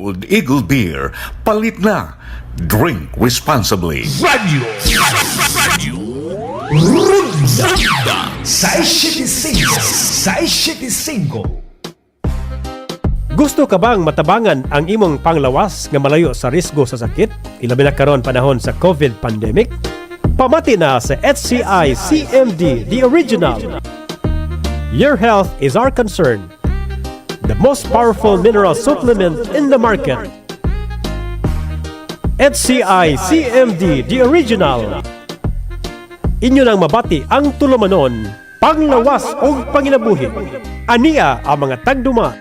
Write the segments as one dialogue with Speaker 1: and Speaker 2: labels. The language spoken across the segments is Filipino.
Speaker 1: Gold Eagle Beer, palit na. Drink responsibly.
Speaker 2: Radio Runda 675.
Speaker 3: Gusto ka bang matabangan ang imong panglawas nga malayo sa risgo sa sakit? Ilabi na karon panahon sa COVID pandemic? Pamati na sa Hcibiz Cmd, the original. Your health is our concern. The most powerful mineral supplement in the market. Hcibiz Cmd, the original. Inyo nang mabati ang tulumanon, panglawas o panginabuhi. Aniya ang mga tagduma.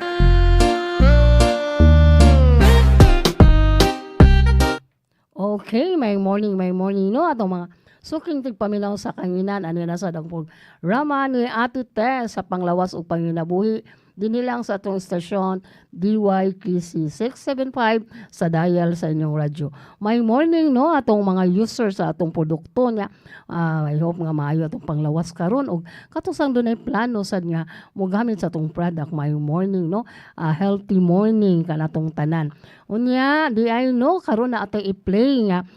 Speaker 4: Okay, may morning no atong mga suking tigpaminaw sa kanginan ano na sa dagpog rama ni Ate Tess sa panglawas ug panginabuhi dinilang sa atong istasyon DYKC 675 sa dial sa inyong radyo. May morning no atong mga users sa atong produkto niya. I hope nga maayo atong panglawas karon og katusang dunay plano sad nga mogamit sa atong product. May morning no healthy morning kanatong tanan. Unya di ay no karon na atong i-play nga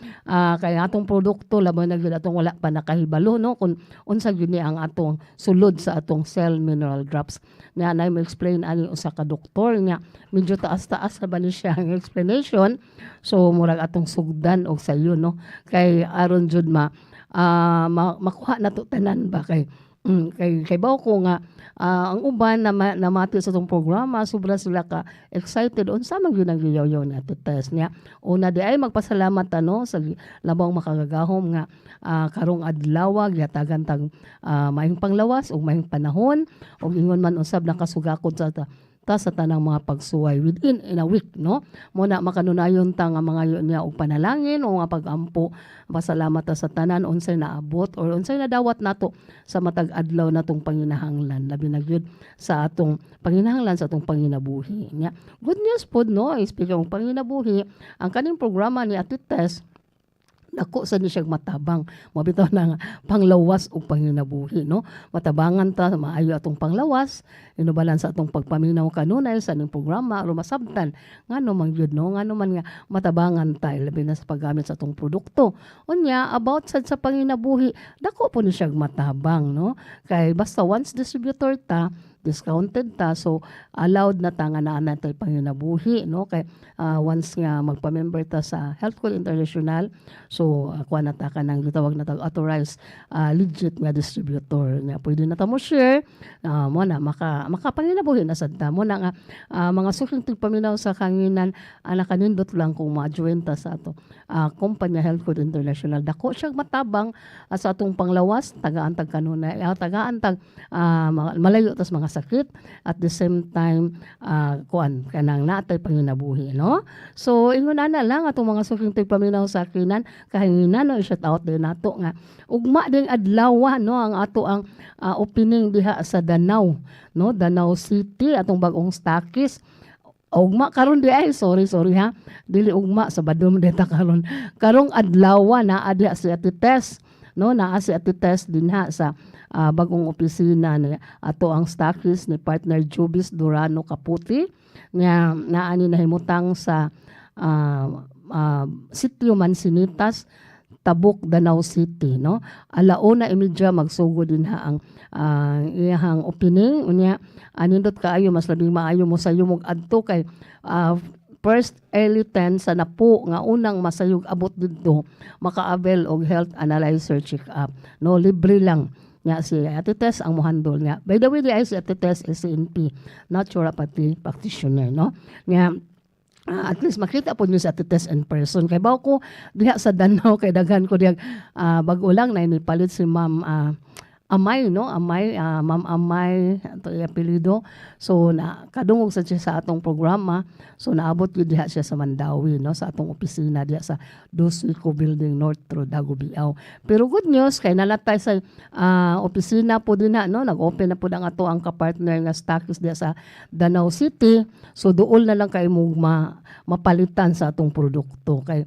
Speaker 4: kay atong produkto laban na gyud atong wala pa nakahibalo no kun unsa gyud ni ang atong sulod sa atong cell mineral drops. Na mo explain ani usa ka doktor nga medyo taas-taas ba ni siya ang explanation, so murag atong sugdan og sayo no kay aron jud makuha na to tanan ba kay kay bawo ko nga ang uban na mati sa itong programa sobra sila ka excited unsa man gyud ang giyaw na test niya. Una di ay magpasalamat sa labang makagagahom nga karong adlaw gyatagan tag maayong panglawas ug maayong panahon ug ingon man usab nakasugakod sa sa tanang mga pagsuway within in a week no muna makanunayon ta nga mga yun niya og panalangin o nga pagampo pasalamat ta sa tanan unsay naabot or unsay nadawat nato sa matag adlaw natong panginahanglan labi na gyud sa atong panginahanglan sa atong panginabuhi nya. Good news pod no speaking of panginabuhi ang kaning programa ni Ate Tess dako sa ni siyang matabang mabitaw na nga panglawas o panginabuhi no matabangan ta maayo atong panglawas inubalan sa atong pagpaminaw kanunay sa ning programa aron masabtan ngano man gyud no ngano man nga matabangan ta labi na sa paggamit sa atong produkto unya about sa panginabuhi dako po ni siyang matabang no kay basta once distributor ta discounted ta so allowed na ta nga naa natay panginabuhi no kay once nga magpa-member ta sa Health Code International so kuha na ta kanang gitawag na tag authorized legit nga distributor nga pwede na ta mo share mo na makapanginabuhi na sad ta mo na nga mga suking tigpaminaw sa kanginan nakanindot lang kung ma-join ta sa ato kumpanya Health Code International dako siya matabang sa atong panglawas tagaan tag kanunay tagaan tag malayo tas mga sakit at the same time kuan kanang natay panginabuhi no so ingon na lang atong mga suking tigpaminaw sa kinan kahanginan no shout out din nato nga ugma ding adlaw no ang ato ang opening diha sa Danau no Danau City atong bag-ong Stakis ugma karon di ay sorry ha dili ugma sa Badum deta karong adlaw na adya si Ate Tess no naa si Ate Tess dinha sa bagong opisina ni ato ang Stakis ni partner Hcibiz Durano Kaputi nga naani nahimutang sa Sitio Mansinitas Tabuk Danau City no alauna imidya magsugod din ha ang iyang opening unya anindot kaayo mas labing maayo mo sayo mog adto kay first early 10 sa napo nga unang masayog abot didto makaabel og health analyzer check up no libre lang nya si Ate Tess ang mohandol niya. By the way, di ay si Ate Tess SNP, naturopathy practitioner, no? Nya at least makita po niyo sa Ate Tess in person. Kay bawo ko diha sa Danau kay daghan ko diha bag-o lang na inipalit si Ma'am Amay no Ma'am Amay ato apelyido so na kadungog sa siya sa atong programa so naabot gyud diha siya sa Mandawi no sa atong opisina diha sa Doswico Building North Road Dagubiao pero good news kay nalatay sa opisina po din no nag-open na po ang ato ang ka-partner nga Stakis diha sa Danau City so duol na lang kay mapalitan sa atong produkto kay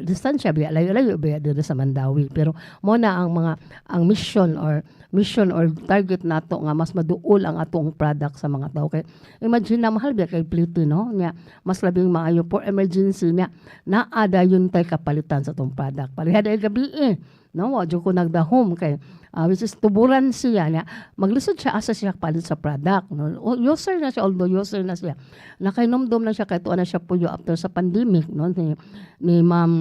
Speaker 4: distansya biya layo-layo biya dito sa Mandawi pero mo na ang mission or mission or target nato nga mas maduol ang atong product sa mga tao. Kay imagine na mahal biya kay pliti, no? Nya mas labing maayo for emergency nya naada yun tay kapalitan sa atong product. Pareha dahil gabi no? Wa jud ko nagdahom kay which is tuburan siya nya maglisod siya asa siya palit sa product, no? User na siya, although user na siya. Nakainomdom na siya kay tuwa na siya puyo after sa pandemic, no? Ni ma'am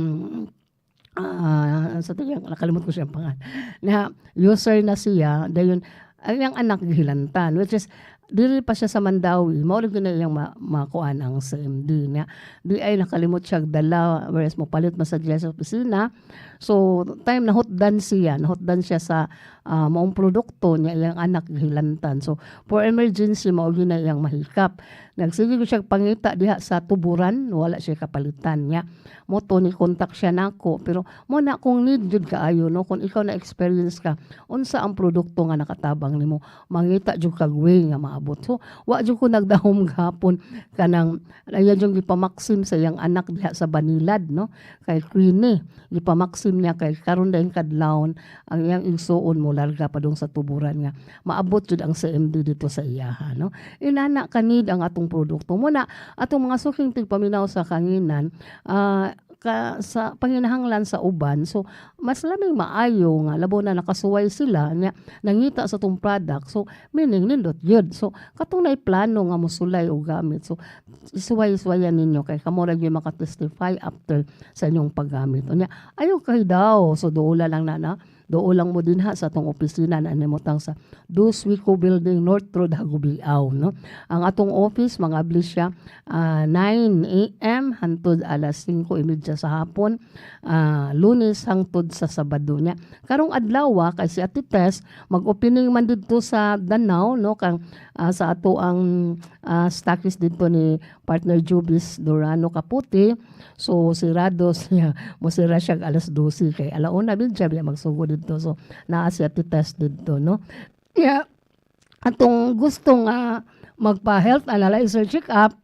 Speaker 4: sa tiyang nakalimot ko siya pangalan na user na siya dayon ang iyang anak gihilantan, which is dili pa siya sa Mandawi, mao rin na iyang makuan ang CMD niya. Di ay nakalimot siya dala, whereas mo palit man sa diya sa opisina. So time nahutdan siya sa maong produkto niya, iyang anak gihilantan. So for emergency mao gyud na iyang mahikap. Nagsige ko siya pangita diha sa tuburan, wala siya kapalitan niya. Mo to ni contact siya nako, pero mo na kung need jud kaayo, no, kung ikaw na experience ka unsa ang produkto nga nakatabang nimo, mangita jud kag way nga maabot. So wa jud ko nagdahom gahapon kanang ayan jud gipamaksim sa iyang anak diha sa Banilad, no, kay Queenie gipamaksim niya kay karon dayon kadlawon ang iyang igsuon mo larga pa dong sa tuburan nga maabot jud ang CMD dito sa iyaha, no. Inana kanid ang atong produkto mo na atong mga suking tigpaminaw sa kanginan sa panginahanglan sa uban. So mas laming maayo nga labo na nakasuway sila nya nangita sa tong product, so meaning nindot yun. So katong nay plano nga mosulay og gamit, so isuway-suwayan ninyo kay kamo ra gyud makatestify after sa inyong paggamit. Unya ayo kay daw, so duula lang na doon lang mo din ha sa atong opisina na animutang sa Dos Wico Building, North Road, Hagubiaw, no? Ang atong office, mga ablis siya, 9 a.m. hantod alas 5:30 sa hapon, Lunes hangtod sa Sabado niya. Karong adlaw kay si Ate Tess, mag-opening man dito sa Danau, no? Kang sa ato ang stockist dito ni partner Hcibiz Durano Kaputi. So sirado siya, musira siya alas 12 kay alauna bin siya magsugod dito. So naa si Ate Tess dito, no. Yeah. Atong gustong magpa-health analyzer check-up,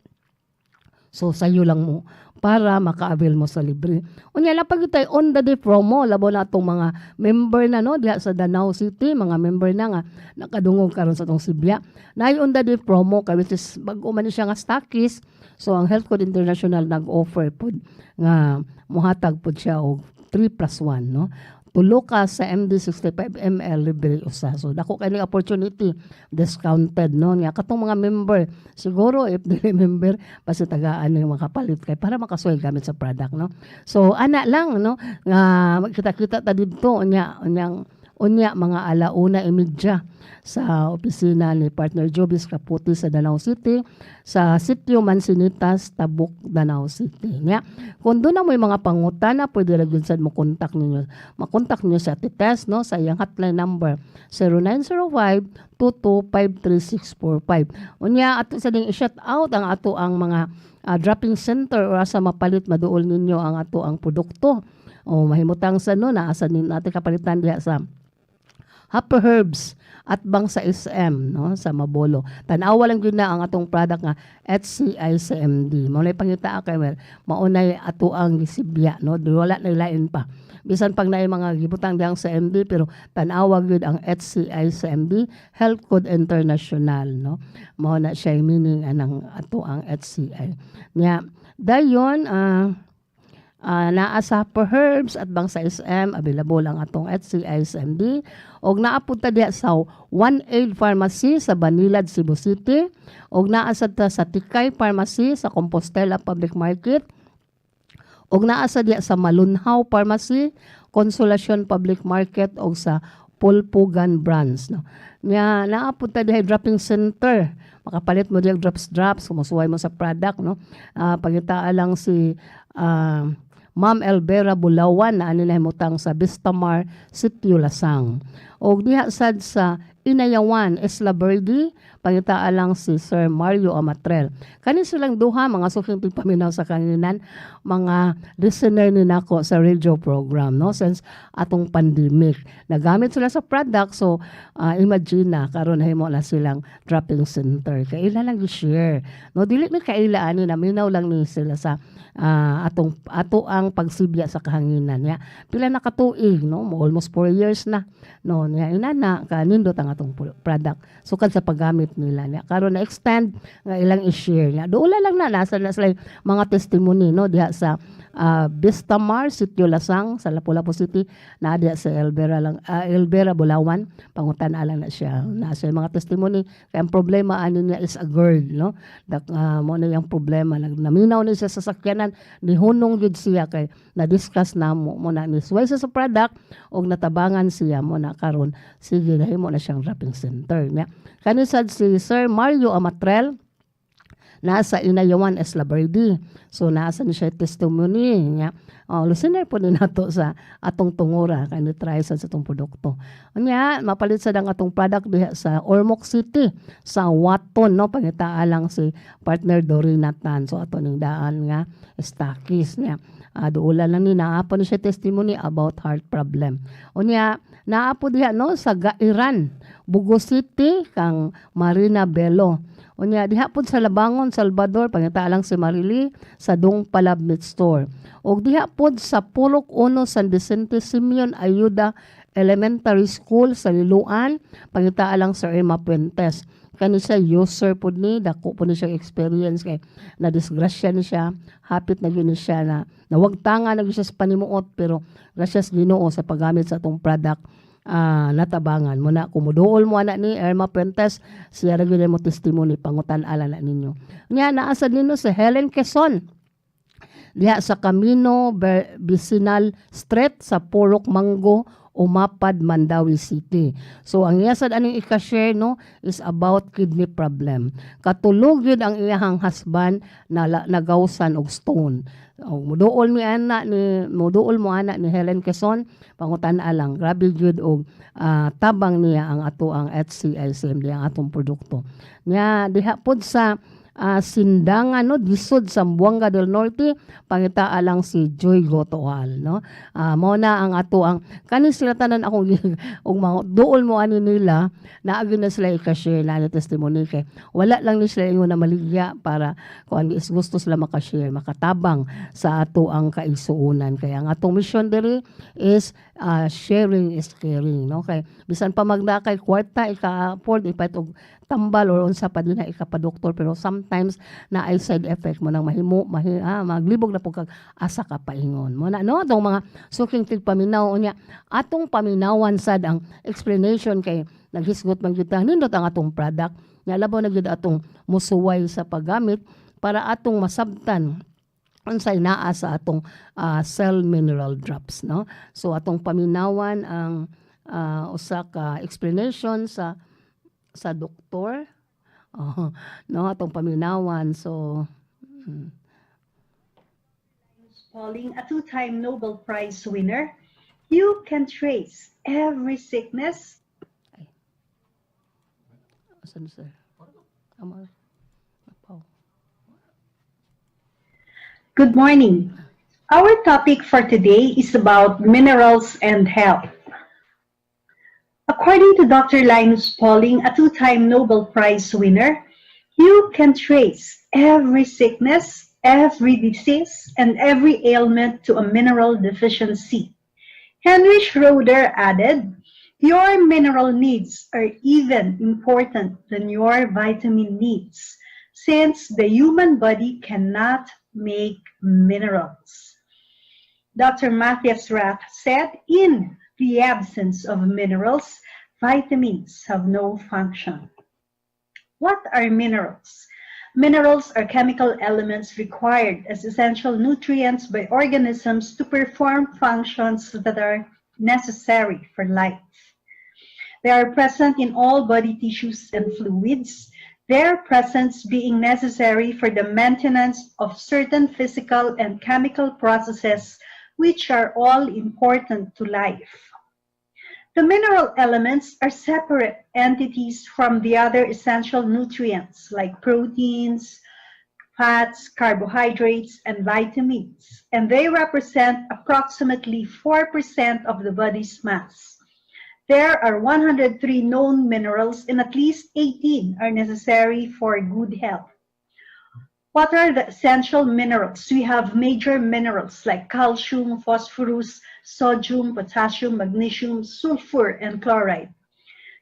Speaker 4: so sayo lang mo para maka-avail mo sa libre. Unya lang pag itay on the day promo, labo na itong mga member na, no, diha sa Danau City, mga member na nga nakadungog karon sa itong Sibya. Na on the day promo, kay which is bago man siya nga stockist, so ang Health Code International nag-offer po nga muhatag po siya og 3+1, no. Tulo ka sa MD 65 ml libre usa. So dako kay ning opportunity discounted, no, nga katong mga member siguro if dili member pasitagaan ning makapalit kay para makasuway gamit sa product, no. So ana lang, no, nga magkita-kita ta didto unya mga alauna imidya sa opisina ni partner Hcibiz Kaputi sa Danau City, sa Sitio Mansinitas, Tabuk, Danau City. Nga, kung doon na mo yung mga pangutana, pwede lang yun mo kontak ninyo. Makontak ninyo sa Ate Tess, no, sa iyang hotline number 0905-2253-645. Unya, ato sa ding i-shout out ang ato ang mga dropping center o asa mapalit maduol ninyo ang ato ang produkto. O mahimutang sa no, naasa natin kapalitan diha sa Happy Herbs at bang sa SM, no, sa Mabolo. Tanawa lang yun na ang atong product nga Hcibiz Cmd. Maunay pangita kay maunay ato ang gisibya, no, wala na lain pa. Bisan pag naay mga gibutang diyang sa MD, pero tanawa gyud ang Hcibiz Cmd, Health Code International, no. Mao na siya meaning anang ato ang Hcibiz. Nya dayon naa sa Herbs at bang sa SM, available ang atong Hcibiz Cmd. Og naapunta diha sa 1-8 Pharmacy sa Banilad, Cebu City. Og naa sa Tikay Pharmacy sa Compostela Public Market. Og naa sa diha sa Malunhaw Pharmacy, Consolacion Public Market og sa Pulpugan Branch, no. Nya naapunta diha dropping center. Makapalit mo diha drops, kumusuway mo sa product, no. Pagitaan lang si Ma'am Elvera Bulawan na aninahimutang sa Vistamar, Sitio Lasang. O diha sad sa Inayawan, Isla Verde, pangitaan lang si Sir Mario Amatrel. Kani silang duha mga suking tigpaminaw sa kanginan, mga listener ni nako sa radio program, no, since atong pandemic nagamit sila sa product. So imagine na karon himo na silang dropping center, kaila lang i-share, no, dili na kaila ani naminaw lang ni sila sa ato ang pagsibya sa kahanginan niya. Pila na katuig, no, almost 4 years na, no, niya inana kanindot ang atong product sukad sa paggamit nila niya. Karon na extend nga ilang i-share niya. Doon lang na nasa sila mga testimony, no, diha sa Vistamar, Sitio Lasang, sa Lapu-Lapu City, na diha sa Elvera, Bulawan, pangutan alang na siya. Nasa mga testimony, kaya ang problema ano niya is a girl, no? Mo na yung problema, naminaw ni siya sa sakyanan, nihunong jud siya kay na-discuss na mo na nisway sa product og natabangan siya mo na karon sige mo na siyang wrapping center niya. Kanisad si Sir Mario Amatrel, nasa Inayawan Eslabardi. So nasa ni siya testimony niya. Listener po din nato sa atong tungura kay ni-try sa atong produkto. Nya mapalit sa dang atong product diha sa Ormoc City sa Waton, no, pangitaa lang si partner Dorina Tan. So ato ning daan nga Stakis niya. Duulan lang ni naapo ni siya testimony about heart problem. Unya naapo diha, no, sa Gairan, Bugo City kang Marina Bello. Unya diha pod sa Labangon, Salvador, pangita lang si Marili sa Dong Palab Meat Store. Og diha pod sa Purok 1 San Vicente Simeon Ayuda Elementary School sa Liloan, pangita lang Sir Emma Puentes. Kani siya user pod ni, dako po ni siya experience kay na disgrasya ni siya, hapit na gyud siya na nawagtanga na gyud siya sa panimuot, pero gracias Ginoo sa paggamit sa atong product natabangan mo na kumuduol mo anak ni Irma Puentes, siya ra gyud mo testimony pangutan ala na ninyo. Nya naasad ninyo sa Helen Quezon diha sa Camino Vicinal Street sa Purok Mango, Umapad, Mandawi City. So ang iyasad aning i-share, no, is about kidney problem. Katulog yun ang iyahang husband na nagawsan og stone. Muduol mo anak ni Helen Quezon, pangutan-a lang grabe gyud og tabang niya ang ato ang Hcibiz Cmd, ang atong produkto. Nya diha pod sa Sindangan, no, disod sa Buanga del Norte, pangitaa lang si Joy Gotoal, no. Mao na ang ato ang kani sila tanan akong og duol mo ani nila naagi na sila i-share na testimony kay wala lang ni sila ingon na maligya para kung is gusto sila maka-share, makatabang sa ato ang kaigsuonan. Kaya ang atong mission diri is sharing is caring, no. Kay bisan pa magda kay kwarta ika-afford ipait og tambal or unsa pa din na ikapadoktor, pero sometimes na ay side effect mo nang maglibog na po kag asa ka paingon mo na, no, atong mga suking tigpaminaw unya atong paminawan sad ang explanation kay naghisgot man gyud nindot ang atong product nya labaw na gyud atong musuway sa paggamit para atong masabtan unsay naa sa atong cell mineral drops, no. So atong paminawan ang usa ka explanation sa doktor, no, atong paminawan. So
Speaker 5: Pauling, a two-time Nobel Prize winner, you can trace every sickness.
Speaker 4: Asan sir?
Speaker 5: Good morning. Our topic for today is about minerals and health. According to Dr. Linus Pauling, a two-time Nobel Prize winner, you can trace every sickness, every disease, and every ailment to a mineral deficiency. Henry Schroeder added, your mineral needs are even important than your vitamin needs, since the human body cannot make minerals. Dr. Matthias Rath said, in the absence of minerals, vitamins have no function. What are minerals? Minerals are chemical elements required as essential nutrients by organisms to perform functions that are necessary for life. They are present in all body tissues and fluids, their presence being necessary for the maintenance of certain physical and chemical processes which are all important to life. The mineral elements are separate entities from the other essential nutrients like proteins, fats, carbohydrates, and vitamins, and they represent approximately 4% of the body's mass. There are 103 known minerals and at least 18 are necessary for good health. What are the essential minerals? We have major minerals like calcium, phosphorus, sodium, potassium, magnesium, sulfur, and chloride.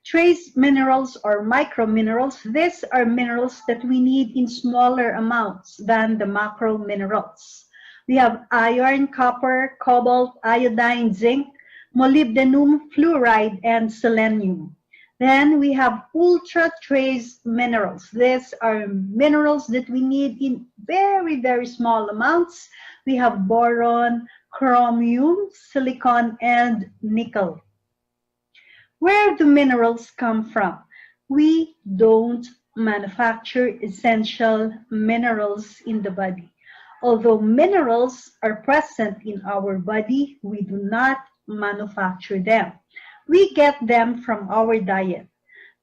Speaker 5: Trace minerals or microminerals, these are minerals that we need in smaller amounts than the macro minerals. We have iron, copper, cobalt, iodine, zinc, molybdenum, fluoride, and selenium. Then we have ultra trace minerals. These are minerals that we need in very, very small amounts. We have boron, chromium, silicon, and nickel. Where do minerals come from? We don't manufacture essential minerals in the body. Although minerals are present in our body, we do not manufacture them. We get them from our diet.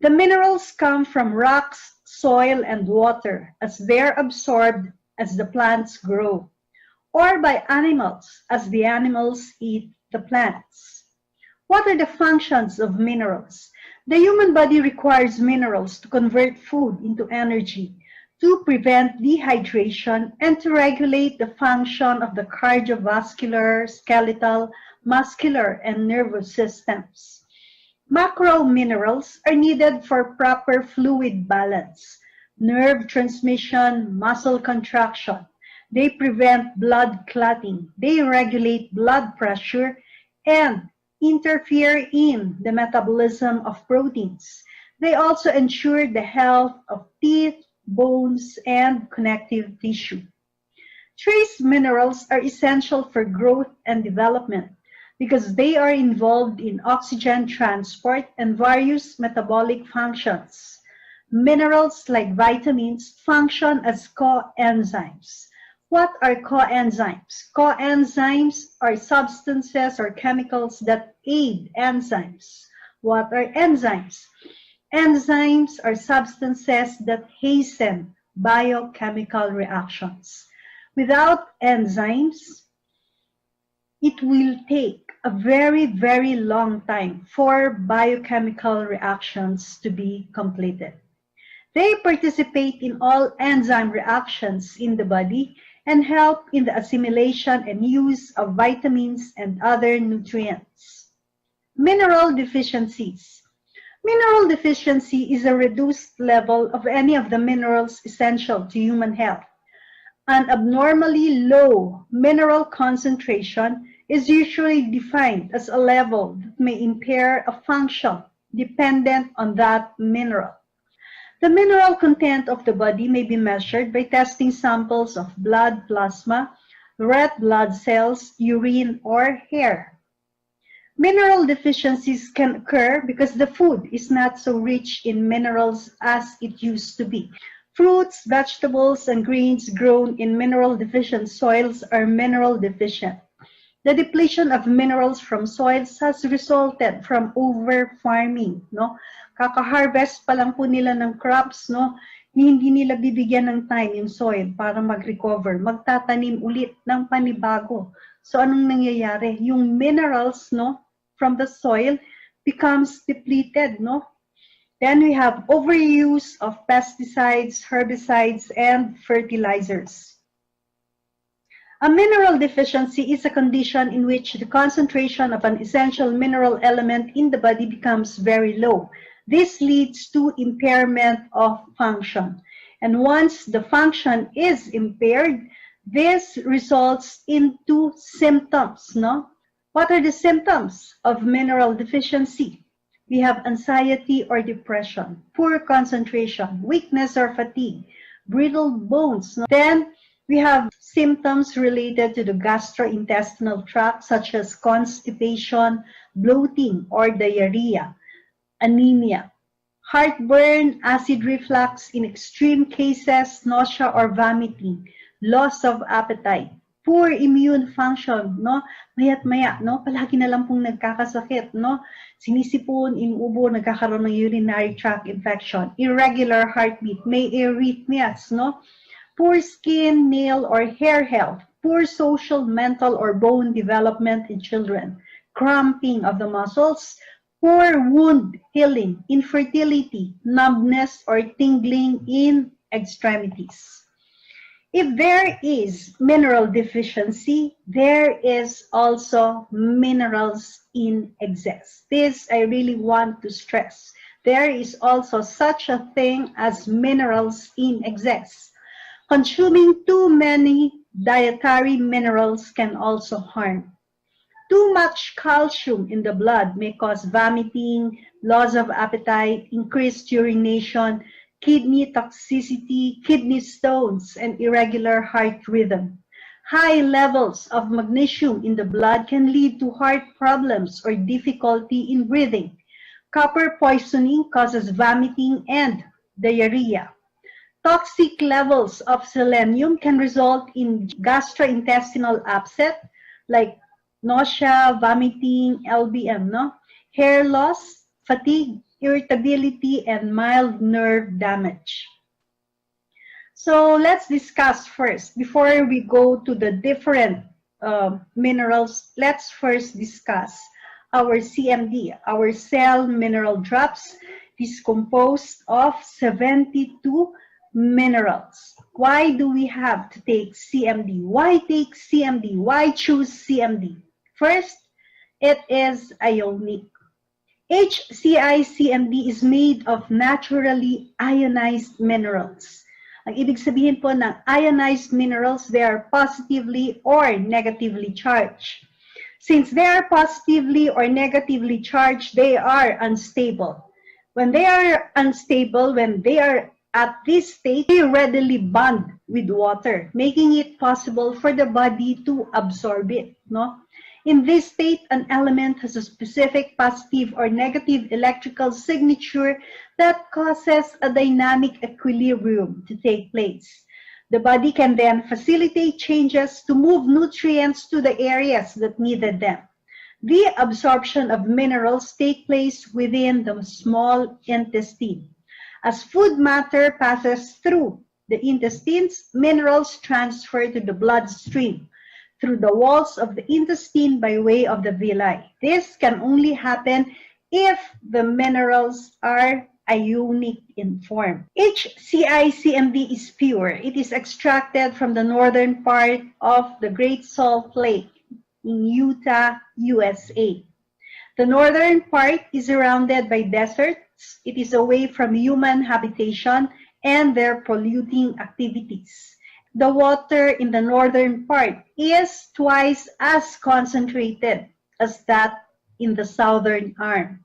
Speaker 5: The minerals come from rocks, soil, and water as they're absorbed as the plants grow, or by animals as the animals eat the plants. What are the functions of minerals? The human body requires minerals to convert food into energy, to prevent dehydration, and to regulate the function of the cardiovascular, skeletal, muscular, and nervous systems. Macro minerals are needed for proper fluid balance, nerve transmission, muscle contraction. They prevent blood clotting. They regulate blood pressure and interfere in the metabolism of proteins. They also ensure the health of teeth, bones, and connective tissue. Trace minerals are essential for growth and development because they are involved in oxygen transport and various metabolic functions. Minerals like vitamins function as coenzymes. What are coenzymes? Coenzymes are substances or chemicals that aid enzymes. What are enzymes? Enzymes are substances that hasten biochemical reactions. Without enzymes, it will take a very, very long time for biochemical reactions to be completed. They participate in all enzyme reactions in the body and help in the assimilation and use of vitamins and other nutrients. Mineral deficiencies. Mineral deficiency is a reduced level of any of the minerals essential to human health. An abnormally low mineral concentration is usually defined as a level that may impair a function dependent on that mineral. The mineral content of the body may be measured by testing samples of blood plasma, red blood cells, urine, or hair. Mineral deficiencies can occur because the food is not so rich in minerals as it used to be. Fruits, vegetables, and grains grown in mineral-deficient soils are mineral deficient. The depletion of minerals from soils has resulted from over-farming, no? Kaka-harvest pa lang po nila ng crops, no? Hindi nila bibigyan ng time yung soil para mag-recover. Magtatanim ulit ng panibago. So anong nangyayari? Yung minerals, no, from the soil becomes depleted, no? Then we have overuse of pesticides, herbicides, and fertilizers. A mineral deficiency is a condition in which the concentration of an essential mineral element in the body becomes very low. This leads to impairment of function. And once the function is impaired, this results into symptoms, no? What are the symptoms of mineral deficiency? We have anxiety or depression, poor concentration, weakness or fatigue, brittle bones. Then we have symptoms related to the gastrointestinal tract such as constipation, bloating or diarrhea, anemia, heartburn, acid reflux, in extreme cases, nausea or vomiting, loss of appetite, poor immune function, no? Maya't maya, no? Palagi na lang pong nagkakasakit, no? Sinisipon, inuubo, nagkakaroon ng urinary tract infection, irregular heartbeat, may arrhythmias, no? Poor skin, nail, or hair health, poor social, mental, or bone development in children, cramping of the muscles, poor wound healing, infertility, numbness, or tingling in extremities. If there is mineral deficiency, there is also minerals in excess. This I really want to stress. There is also such a thing as minerals in excess. Consuming too many dietary minerals can also harm. Too much calcium in the blood may cause vomiting, loss of appetite, increased urination, kidney toxicity, kidney stones, and irregular heart rhythm. High levels of magnesium in the blood can lead to heart problems or difficulty in breathing. Copper poisoning causes vomiting and diarrhea. Toxic levels of selenium can result in gastrointestinal upset like nausea, vomiting, LBM, no? Hair loss, fatigue, irritability, and mild nerve damage. So let's discuss first, before we go to the different minerals, let's first discuss our CMD, our cell mineral drops, is composed of 72 minerals. Why do we have to take CMD? Why take CMD? Why choose CMD? First, it is ionic. HciCmd is made of naturally ionized minerals. Ang ibig sabihin po ng ionized minerals, they are positively or negatively charged. Since they are positively or negatively charged, they are unstable. When they are unstable, when they are at this state, they readily bond with water, making it possible for the body to absorb it. No? In this state, an element has a specific positive or negative electrical signature that causes a dynamic equilibrium to take place. The body can then facilitate changes to move nutrients to the areas that needed them. The absorption of minerals take place within the small intestine. As food matter passes through the intestines, minerals transfer to the bloodstream through the walls of the intestine by way of the villi. This can only happen if the minerals are ionic in form. HciCmd is pure. It is extracted from the northern part of the Great Salt Lake in Utah, USA. The northern part is surrounded by deserts. It is away from human habitation and their polluting activities. The water in the northern part is twice as concentrated as that in the southern arm.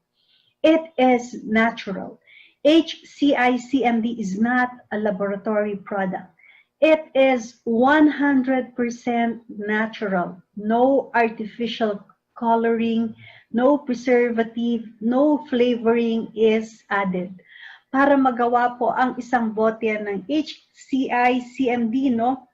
Speaker 5: It is natural. HciCmd is not a laboratory product. It is 100% natural. No artificial coloring, no preservative, no flavoring is added. Para magawa po ang isang bote ng HciCmd, no?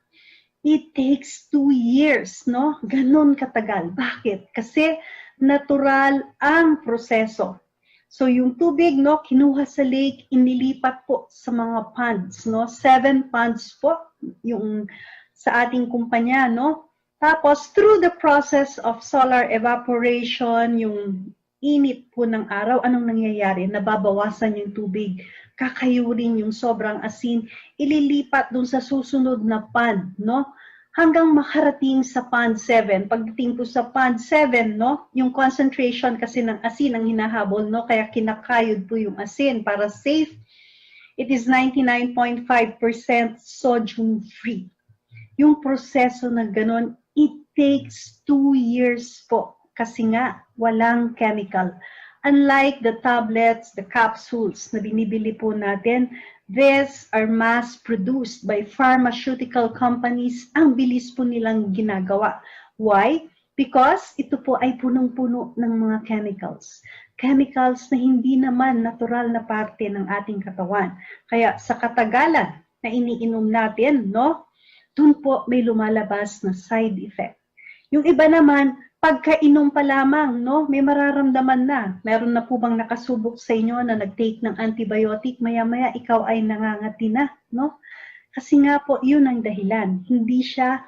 Speaker 5: It takes 2 years, no? Ganon katagal. Bakit? Kasi natural ang proseso. So yung tubig, no, kinuha sa lake, inilipat po sa mga ponds, no? 7 ponds po yung sa ating kumpanya, no? Tapos through the process of solar evaporation, yung init po ng araw, anong nangyayari? Nababawasan yung tubig, kakayurin yung sobrang asin, ililipat dun sa susunod na pond, no? Hanggang makarating sa pond 7. Pagdating po sa pond 7, no? Yung concentration kasi ng asin ang hinahabol, no? Kaya kinakayod po yung asin para safe. It is 99.5% sodium free. Yung proseso na ganon, it takes 2 years po. Kasi nga, walang chemical. Unlike the tablets, the capsules na binibili po natin, these are mass-produced by pharmaceutical companies. Ang bilis po nilang ginagawa. Why? Because ito po ay punong-puno ng mga chemicals. Chemicals na hindi naman natural na parte ng ating katawan. Kaya sa katagalan na iniinom natin, no? dun po may lumalabas na side effect. Yung iba naman, pagkainom pa lamang, no, may mararamdaman na. Meron na po bang nakasubok sa inyo na nag-take ng antibiotic, maya-maya ikaw ay nangangati na, no? Kasi nga po, yun ang dahilan. Hindi siya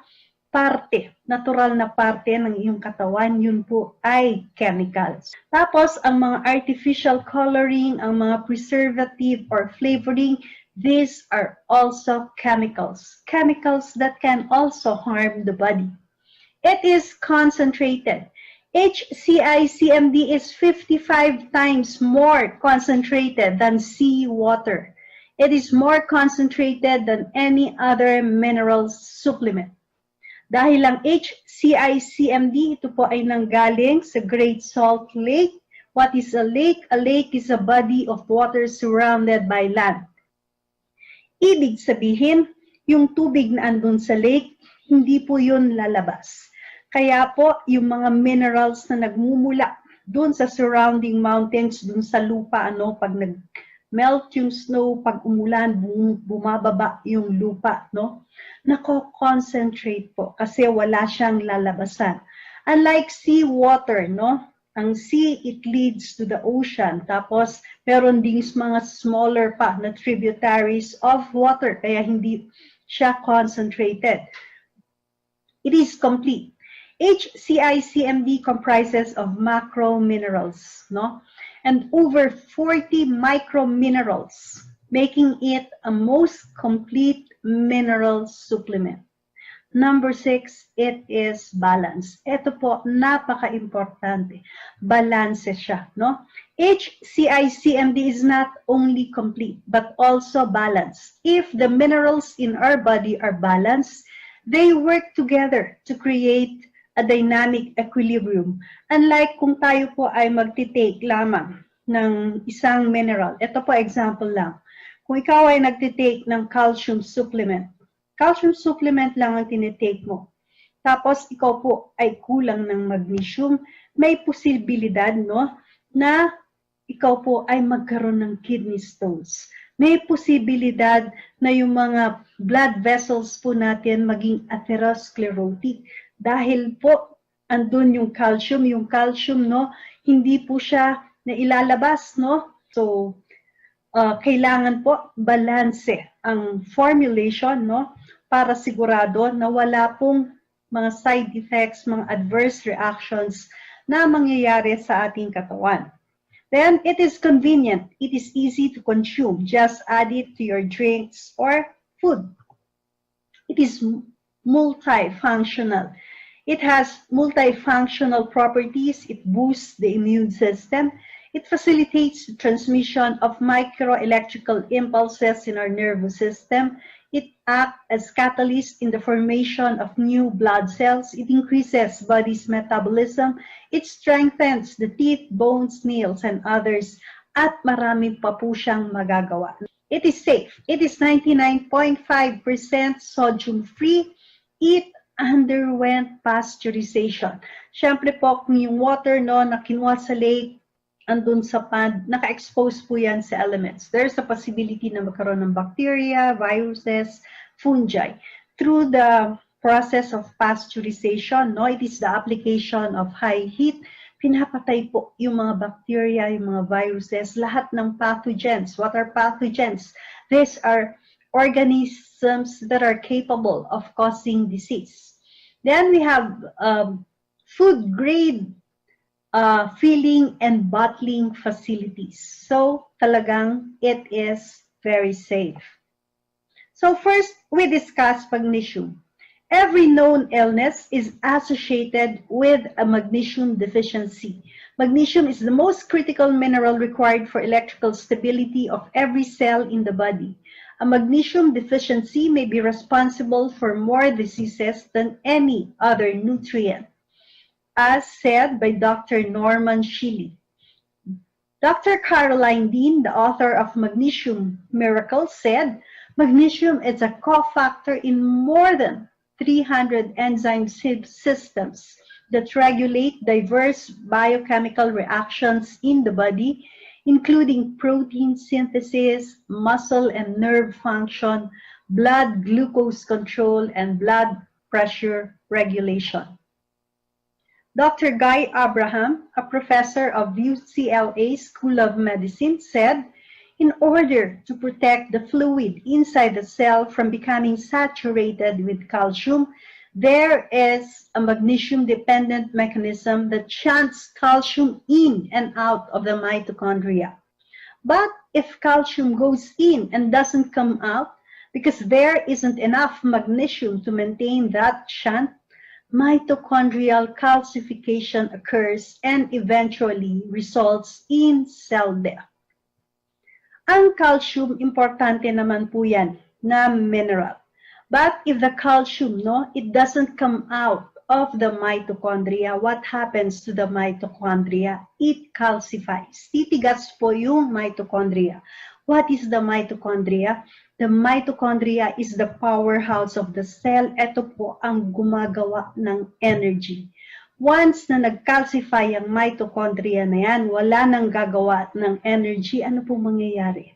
Speaker 5: parte, natural na parte ng iyong katawan, yun po ay chemicals. Tapos, ang mga artificial coloring, ang mga preservative or flavoring, these are also chemicals. Chemicals that can also harm the body. It is concentrated. Hcic-Cmd is 55 times more concentrated than seawater. It is more concentrated than any other mineral supplement. Dahil ang Hcic-Cmd, ito po ay nanggaling sa Great Salt Lake. What is a lake? A lake is a body of water surrounded by land. Ibig sabihin, yung tubig na andun sa lake, hindi po yun lalabas. Kaya po, yung mga minerals na nagmumula dun sa surrounding mountains, dun sa lupa, pag nag-melt yung snow, pag umulan, bumababa yung lupa, nako-concentrate po kasi wala siyang lalabasan. Unlike seawater, ang sea, it leads to the ocean. Tapos, meron ding mga smaller pa na tributaries of water, kaya hindi siya concentrated. It is complete. Hcic-Cmd comprises of macro minerals, and over 40 micro minerals, making it a most complete mineral supplement. Number 6, it is balance. Ito po, napaka-importante. Balance siya, Hcic-Cmd is not only complete, but also balanced. If the minerals in our body are balanced, they work together to create a dynamic equilibrium. Unlike kung tayo po ay magtitake lamang ng isang mineral. Ito po example lang. Kung ikaw ay nagtitake ng calcium supplement lang ang tinitake mo. Tapos ikaw po ay kulang ng magnesium, may posibilidad na ikaw po ay magkaroon ng kidney stones. May posibilidad na yung mga blood vessels po natin maging atherosclerotic. Dahil po, andun yung calcium. Yung calcium, hindi po siya na ilalabas, So, kailangan po balanse ang formulation, para sigurado na wala pong mga side effects, mga adverse reactions na mangyayari sa ating katawan. Then, it is convenient. It is easy to consume. Just add it to your drinks or food. It is multifunctional. It has multifunctional properties. It boosts the immune system. It facilitates the transmission of microelectrical impulses in our nervous system. It acts as catalyst in the formation of new blood cells. It increases body's metabolism. It strengthens the teeth, bones, nails, and others. At marami pa po siyang magagawa. It is safe. It is 99.5% sodium-free. It underwent pasteurization. Siyempre po, kung yung water na kinuha sa lake, andun sa pond, naka-expose po yan sa elements. There's a possibility na magkaroon ng bacteria, viruses, fungi. Through the process of pasteurization, it is the application of high heat, pinapatay po yung mga bacteria, yung mga viruses, lahat ng pathogens. What are pathogens? These are organisms that are capable of causing disease. Then we have food grade filling and bottling facilities. So, talagang it is very safe. So, first, we discuss magnesium. Every known illness is associated with a magnesium deficiency. Magnesium is the most critical mineral required for electrical stability of every cell in the body. A magnesium deficiency may be responsible for more diseases than any other nutrient, as said by Dr. Norman Shiley. Dr. Caroline Dean, the author of Magnesium Miracles, said, magnesium is a cofactor in more than 300 enzyme systems that regulate diverse biochemical reactions in the body, including protein synthesis, muscle and nerve function, blood glucose control, and blood pressure regulation. Dr. Guy Abraham, a professor of UCLA School of Medicine, said, in order to protect the fluid inside the cell from becoming saturated with calcium, there is a magnesium-dependent mechanism that shunts calcium in and out of the mitochondria. But if calcium goes in and doesn't come out, because there isn't enough magnesium to maintain that shunt, mitochondrial calcification occurs and eventually results in cell death. Ang calcium, importante naman po yan na mineral. But if the calcium, it doesn't come out of the mitochondria, what happens to the mitochondria? It calcifies. Titigas po yung mitochondria. What is the mitochondria? The mitochondria is the powerhouse of the cell. Ito po ang gumagawa ng energy. Once na nag-calcify ang mitochondria na yan, wala nang gagawa ng energy, ano po mangyayari?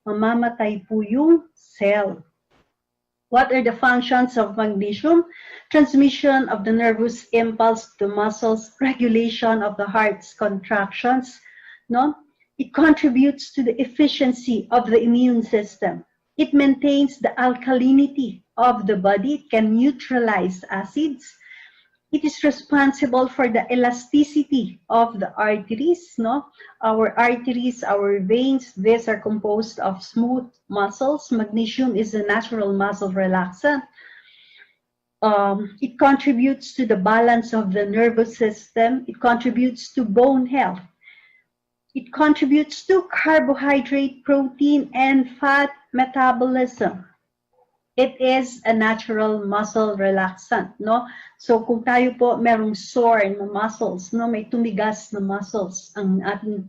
Speaker 5: Mamamatay po yung cell. What are the functions of magnesium? Transmission of the nervous impulse to muscles, regulation of the heart's contractions. It contributes to the efficiency of the immune system. It maintains the alkalinity of the body. It can neutralize acids. It is responsible for the elasticity of the arteries, Our arteries, our veins, these are composed of smooth muscles. Magnesium is a natural muscle relaxant. It contributes to the balance of the nervous system. It contributes to bone health. It contributes to carbohydrate, protein, and fat metabolism. It is a natural muscle relaxant, So kung tayo po merong sore na muscles, may tumigas na muscles, ang ating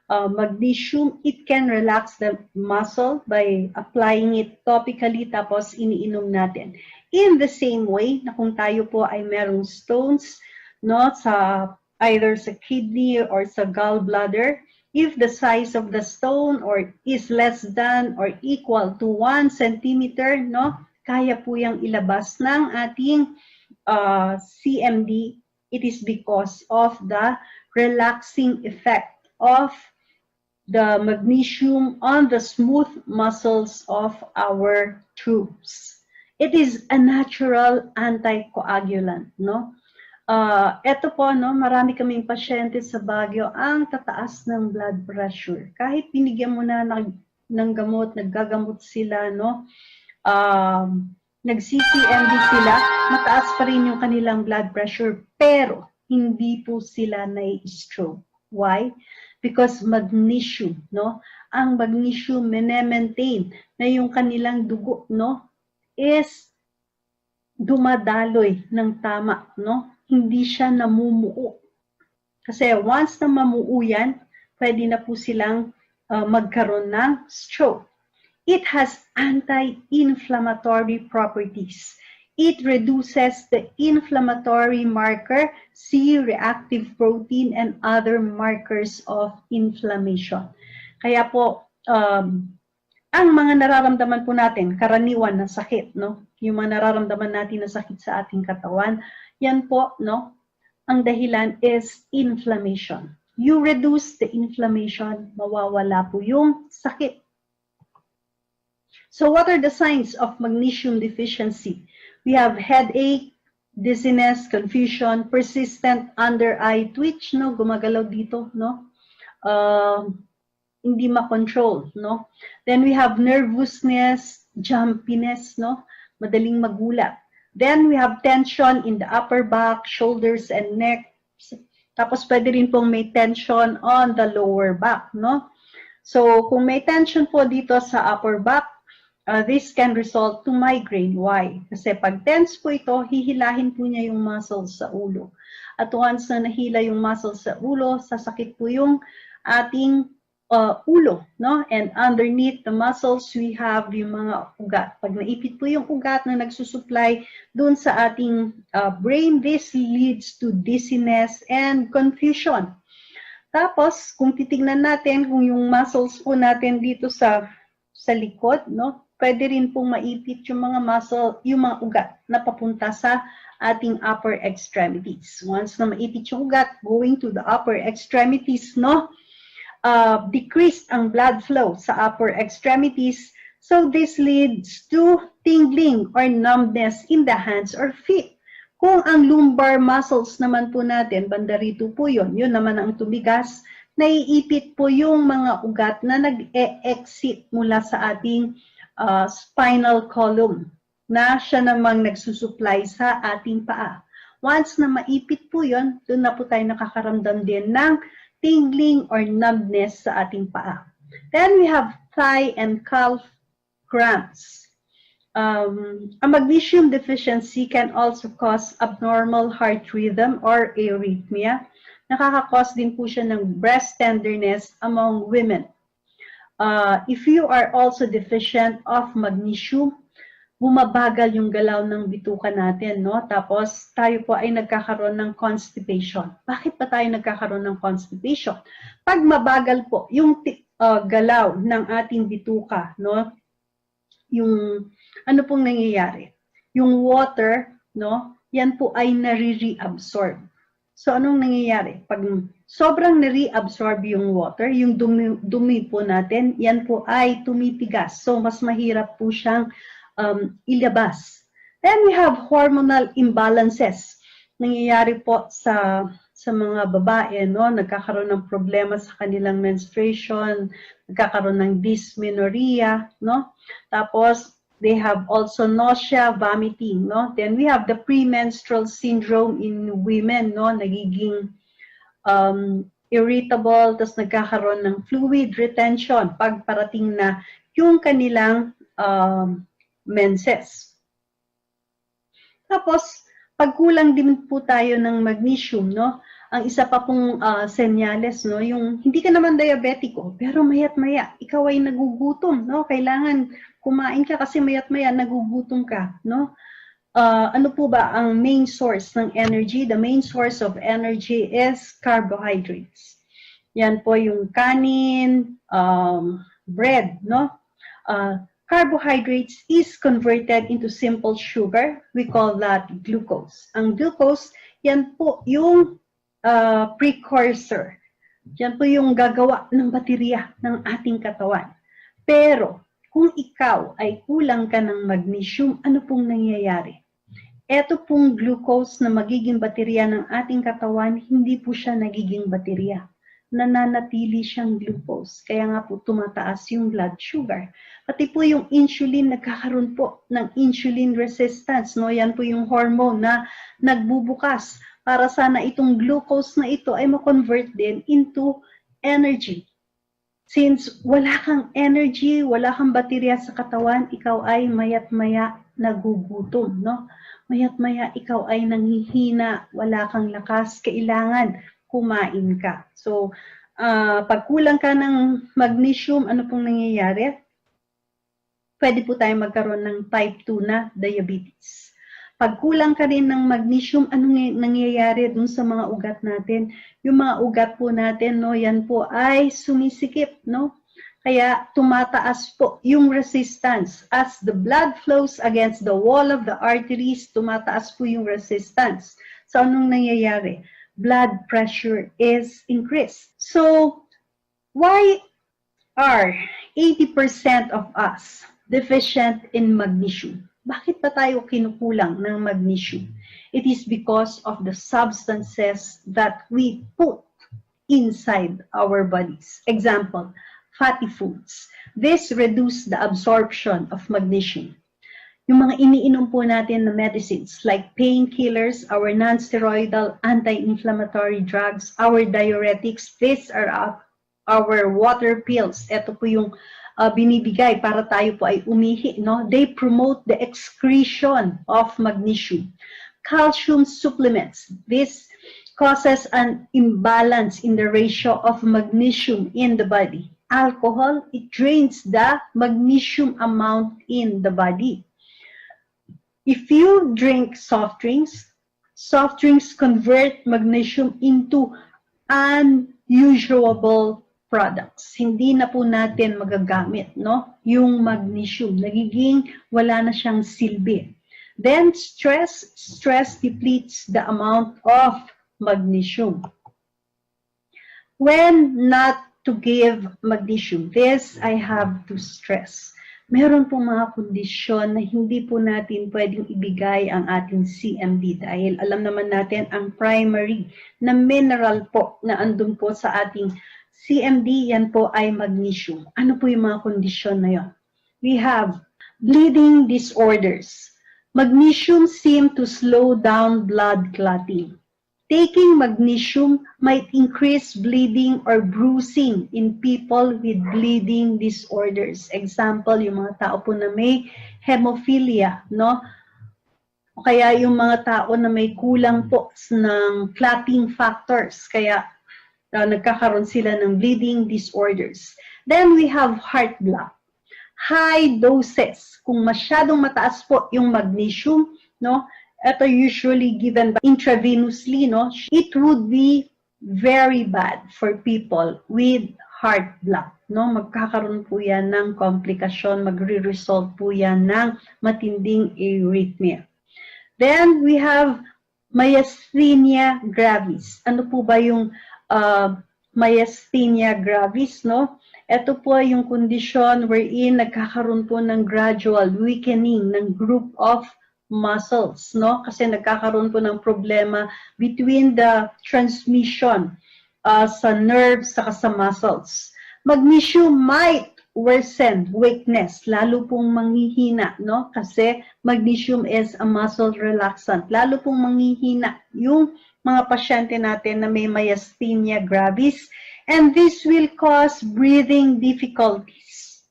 Speaker 5: magnesium, it can relax the muscle by applying it topically, tapos iniinom natin. In the same way, na kung tayo po ay merong stones, sa either sa kidney or sa gallbladder, if the size of the stone is less than or equal to 1 centimeter, kaya po yung ilabas ng ating CMD. It is because of the relaxing effect of the magnesium on the smooth muscles of our troops. It is a natural anticoagulant, Ito po, marami kaming pasyente sa Baguio ang tataas ng blood pressure. Kahit binigyan mo na ng gamot, naggagamot sila, nag-CCMD sila, mataas pa rin yung kanilang blood pressure, pero hindi po sila na-stroke. Why? Because magnesium, ang magnesium maintain na yung kanilang dugo, is dumadaloy ng tama, Hindi siya namumuo. Kasi once na mamuo yan, pwede na po silang magkaroon ng stroke. It has anti-inflammatory properties. It reduces the inflammatory marker, C-reactive protein, and other markers of inflammation. Kaya po, ang mga nararamdaman po natin, karaniwan na sakit, Yung mga nararamdaman natin na sakit sa ating katawan, yan po, ang dahilan is inflammation. You reduce the inflammation, mawawala po yung sakit. So what are the signs of magnesium deficiency? We have headache, dizziness, confusion, persistent under-eye twitch, gumagalaw dito, hindi ma-control, Then we have nervousness, jumpiness, madaling magulat. Then we have tension in the upper back, shoulders, and neck. Tapos pwede rin pong may tension on the lower back, So kung may tension po dito sa upper back, this can result to migraine. Why? Kasi pag tense po ito, hihilahin po niya yung muscles sa ulo. At once na nahila yung muscles sa ulo, sasakit po yung ating ulo, And underneath the muscles, we have yung mga ugat. Pag naipit po yung ugat na nagsusupply dun sa ating brain, this leads to dizziness and confusion. Tapos, kung titignan natin kung yung muscles po natin dito sa likod, pwede rin pong maipit yung mga muscle, yung mga ugat na papunta sa ating upper extremities. Once na maipit yung ugat, going to the upper extremities, no? Decreased ang blood flow sa upper extremities. So this leads to tingling or numbness in the hands or feet. Kung ang lumbar muscles naman po natin, banda rito po yun naman ang tumigas, naiipit po yung mga ugat na nag-exit mula sa ating spinal column na siya namang nagsusupply sa ating paa. Once na maipit po yun, doon na po tayo nakakaramdam din ng tingling or numbness sa ating paa. Then we have thigh and calf cramps. A magnesium deficiency can also cause abnormal heart rhythm or arrhythmia. Nakaka-cause din po siya ng breast tenderness among women. If you are also deficient of magnesium, bumabagal yung galaw ng bituka natin, no? Tapos tayo po ay nagkakaroon ng constipation. Bakit pa tayo nagkakaroon ng constipation? Pag mabagal po yung galaw ng ating bituka, no? Yung ano pong nangyayari? Yung water, no? Yan po ay nare-reabsorb. So anong nangyayari? Pag sobrang nare-absorb yung water, yung dumi po natin, yan po ay tumipigas. So mas mahirap po siyang ilabas. Then we have hormonal imbalances. Nangyayari po sa mga babae, no? Nagkakaroon ng problema sa kanilang menstruation, nagkakaroon ng dysmenorrhea, no? Tapos they have also nausea, vomiting, no? Then we have the premenstrual syndrome in women, no? Nagiging irritable, tapos nagkakaroon ng fluid retention pag parating na yung kanilang menses. Tapos, pag kulang din po tayo ng magnesium, no? Ang isa pa pong senyales, no? Yung hindi ka naman diabetiko, pero mayat-maya, ikaw ay nagugutom, no? Kailangan kumain ka kasi mayat-maya nagugutom ka, no? Ano po ba ang main source ng energy? The main source of energy is carbohydrates. Yan po yung kanin, bread, no? Carbohydrates is converted into simple sugar. We call that glucose. Ang glucose, yan po yung precursor. Yan po yung gagawa ng baterya ng ating katawan. Pero, kung ikaw ay kulang ka ng magnesium, ano pong nangyayari? Ito pong glucose na magiging baterya ng ating katawan, hindi po siya nagiging baterya. Nananatili siyang glucose. Kaya nga po tumataas yung blood sugar. Pati po yung insulin, nagkakaroon po ng insulin resistance. No? Yan po yung hormone na nagbubukas para sana itong glucose na ito ay ma-convert din into energy. Since wala kang energy, wala kang baterya sa katawan, ikaw ay mayat-maya nagugutom. No? Mayat-maya ikaw ay nanghihina, wala kang lakas, kailangan kumain ka. So, pag kulang ka ng magnesium, ano pong nangyayari? Pwede po tayo magkaroon ng type 2 na diabetes. Pag kulang ka rin ng magnesium, anong nangyayari dun sa mga ugat natin? Yung mga ugat po natin, no, yan po ay sumisikip, no? Kaya tumataas po yung resistance. As the blood flows against the wall of the arteries, tumataas po yung resistance. So, anong nangyayari? Blood pressure is increased. So, why are 80% of us deficient in magnesium? Bakit pa tayo kinukulang ng magnesium? It is because of the substances that we put inside our bodies. Example, fatty foods. This reduce the absorption of magnesium. Yung mga iniinom po natin na medicines like painkillers, our non-steroidal anti-inflammatory drugs, our diuretics, these are our water pills. Ito po yung binibigay para tayo po ay umihi, no? They promote the excretion of magnesium. Calcium supplements. This causes an imbalance in the ratio of magnesium in the body. Alcohol, it drains the magnesium amount in the body. If you drink soft drinks convert magnesium into unusable products. Hindi na po natin magagamit, no? Yung magnesium, nagiging wala na siyang silbi. Then, stress depletes the amount of magnesium. When not to give magnesium, this I have to stress. Meron po mga kondisyon na hindi po natin pwedeng ibigay ang ating CMD dahil alam naman natin ang primary na mineral po na andun po sa ating CMD, yan po ay magnesium. Ano po yung mga kondisyon na yon? We have bleeding disorders. Magnesium seems to slow down blood clotting. Taking magnesium might increase bleeding or bruising in people with bleeding disorders. Example, yung mga tao po na may hemophilia, no? O kaya yung mga tao na may kulang po ng clotting factors, kaya nagkakaroon sila ng bleeding disorders. Then we have heart block. High doses, kung masyadong mataas po yung magnesium, no? Ito usually given intravenously, no? It would be very bad for people with heart block, no? Magkakaroon po yan ng komplikasyon, magre-result po yan ng matinding arrhythmia. Then we have myasthenia gravis. Ano po ba yung myasthenia gravis, no? Ito po yung kondisyon wherein nagkakaroon po ng gradual weakening ng group of muscles, no? Kasi nagkakaroon po ng problema between the transmission sa nerves saka sa muscles. Magnesium might worsen weakness, lalo pong manghihina, no? Kasi magnesium is a muscle relaxant. Lalo pong manghihina yung mga pasyente natin na may myasthenia gravis, and this will cause breathing difficulties.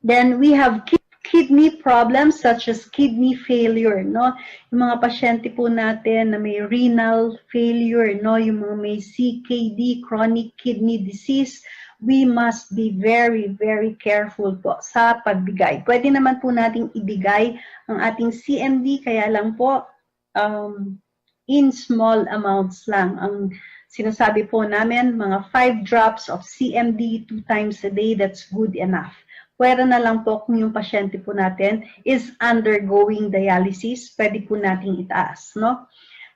Speaker 5: Then we have kidney problems such as kidney failure, no? Yung mga pasyente po natin na may renal failure, no? Yung mga may CKD, chronic kidney disease, we must be very, very careful po sa pagbigay. Pwede naman po nating ibigay ang ating CMD, kaya lang po in small amounts lang. Ang sinasabi po namin, mga 5 drops of CMD 2 times a day, that's good enough. Pwede na lang po kung yung pasyente po natin is undergoing dialysis, pwede po nating itaas, no?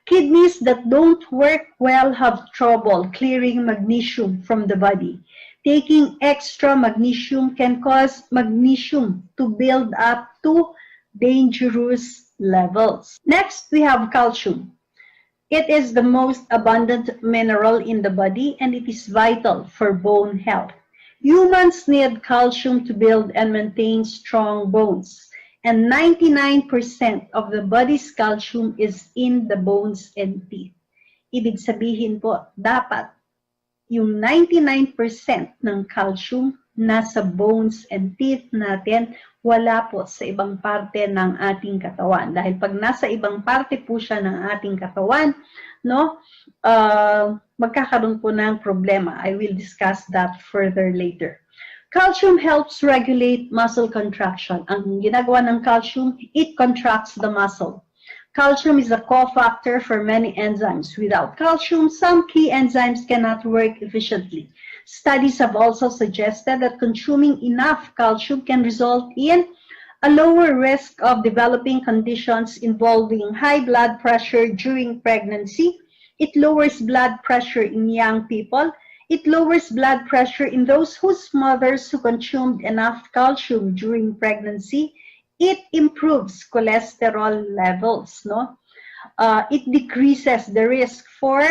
Speaker 5: Kidneys that don't work well have trouble clearing magnesium from the body. Taking extra magnesium can cause magnesium to build up to dangerous levels. Next, we have calcium. It is the most abundant mineral in the body and it is vital for bone health. Humans need calcium to build and maintain strong bones, and 99% of the body's calcium is in the bones and teeth. Ibig sabihin po, dapat yung 99% ng calcium nasa bones and teeth natin, wala po sa ibang parte ng ating katawan. Dahil pag nasa ibang parte po siya ng ating katawan, no, magkakaroon po ng problema. I will discuss that further later. Calcium helps regulate muscle contraction. Ang ginagawa ng calcium, it contracts the muscle. Calcium is a cofactor for many enzymes. Without calcium, some key enzymes cannot work efficiently. Studies have also suggested that consuming enough calcium can result in a lower risk of developing conditions involving high blood pressure during pregnancy. It lowers blood pressure in young people. It lowers blood pressure in those whose mothers who consumed enough calcium during pregnancy. It improves cholesterol levels, no? It decreases the risk for